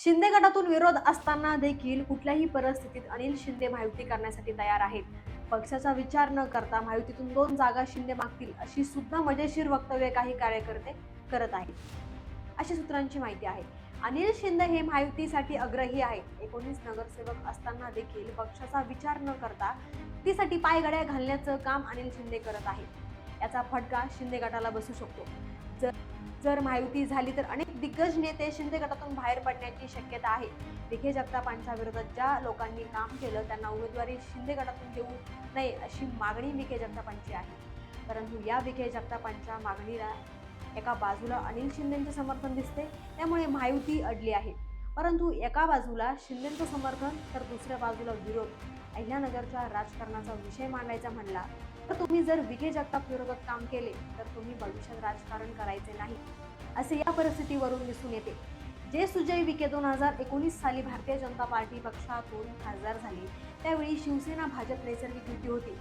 शिंदे गटातून विरोध असताना देखील कुठल्याही परिस्थितीत अनिल शिंदे महायुती करण्यासाठी तयार आहेत. पक्षाचा विचार न करता महायुतीतून 2 जागा शिंदे मागतील अशी सुद्धा मजेशीर वक्तव्य काही कार्यकर्ते करत आहेत, अशी सूत्रांची माहिती आहे. अनिल शिंदे हे महायुतीसाठी आग्रही आहेत. 19 नगरसेवक असताना देखील पक्षाचा विचार न करता युतीसाठी पायघड्या घालण्याचं काम अनिल शिंदे करत आहेत. याचा फटका शिंदे गटाला बसू शकतो. जर महायुती झाली तर अनेक दिग्गज नेते शिंदे गटातून बाहेर पडण्याची शक्यता आहे. विखे जगतापांच्या विरोधात ज्या लोकांनी काम केलं त्यांना उमेदवारी शिंदे गटातून देऊ नये अशी मागणी विखे जगतापांची आहे. परंतु या विखे जगतापांच्या मागणीला एका बाजूला अनिल शिंदेचे समर्थन दिसते, त्यामुळे महायुती अडली आहे. परंतु एका बाजूला शिंदेचं समर्थन तर दुसऱ्या बाजूला विरोध. अहिल्यानगरच्या राजकारणाचा विषय मांडायचा म्हणला तर तुम्ही जर विखे जगताप विरोधात काम केले तर तुम्ही भविष्यात राजकारण करायचे नाही, असे या परिस्थितीवरून दिसून येते. जे सुजय विखे 2019 साली भारतीय जनता पार्टी पक्षातून खासदार झाले त्यावेळी शिवसेना भाजप नैसर्गिक युती होती.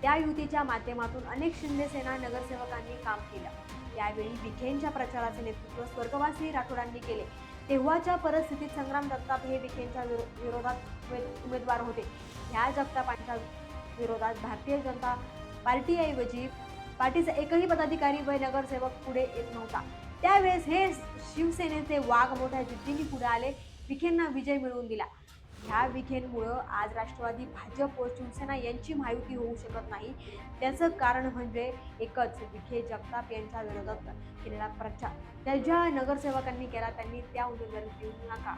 त्या युतीच्या माध्यमातून अनेक शिंदे सेना नगरसेवकांनी काम केलं. त्यावेळी विखेंच्या प्रचाराचे नेतृत्व स्वर्गवासी राठोडांनी केले. तेव्हाच्या परिस्थितीत संग्राम जगताप हे विखेंच्या विरोधात उमेदवार होते. ह्या जगतापांच्या विरोधात भारतीय जनता पार्टीऐवजी पार्टीचा एकही पदाधिकारी व नगरसेवक पुढे येत नव्हता. त्यावेळेस हे शिवसेनेचे वाघ मोठ्या जिद्दीने पुढे आले, विखेंना विजय मिळवून दिला. ह्या विखेंमुळं आज राष्ट्रवादी, भाजप व शिवसेना यांची महायुती होऊ शकत नाही. त्याचं कारण म्हणजे एकच, विखे जगताप यांच्या विरोधात केलेला प्रचार. त्या ज्या नगरसेवकांनी केला त्यांनी त्या उमेदवारी देऊ नका,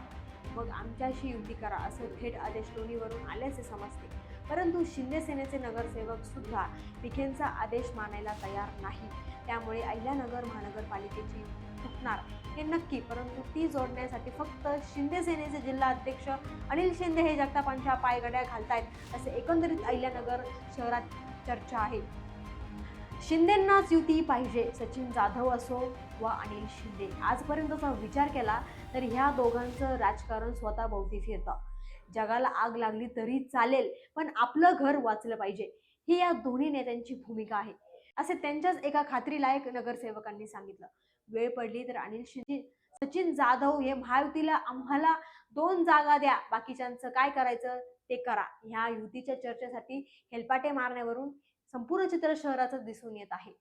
मग आमच्याशी युती करा, असं थेट आदेश दोन्हीवरून आल्याचे समजते. परंतु शिंदे सेनेचे नगरसेवक सुद्धा विखेंचा आदेश मानायला तयार नाही. त्यामुळे अहिल्यानगर महानगरपालिकेची फुटणार हे नक्की. परंतु ती जोडण्यासाठी फक्त शिंदे सेनेचे जिल्हा अध्यक्ष अनिल शिंदे हे जगतापांच्या पायघड्या घालतायत, असे एकंदरीत अहिल्यानगर शहरात चर्चा आहे. शिंदेंनाच युती पाहिजे, सचिन जाधव असो व अनिल शिंदे. आजपर्यंतचा विचार केला तर ह्या दोघांचं राजकारण स्वतःभोवती फिरतं. जगाला आग लागली तरी चालेल, पण आपलं घर वाचलं पाहिजे, ही या दोन्ही नेत्यांची भूमिका आहे, असे त्यांच्याच एका खात्रीलायक नगरसेवकांनी सांगितलं. वेळ पडली तर अनिल शिंदे, सचिन जाधव हे महायुतीला आम्हाला 2 जागा द्या, बाकीच्यांचं काय करायचं ते करा, ह्या युतीच्या चर्चेसाठी हेलपाटे मारण्यावरून संपूर्ण चित्र शहराचं दिसून येत आहे.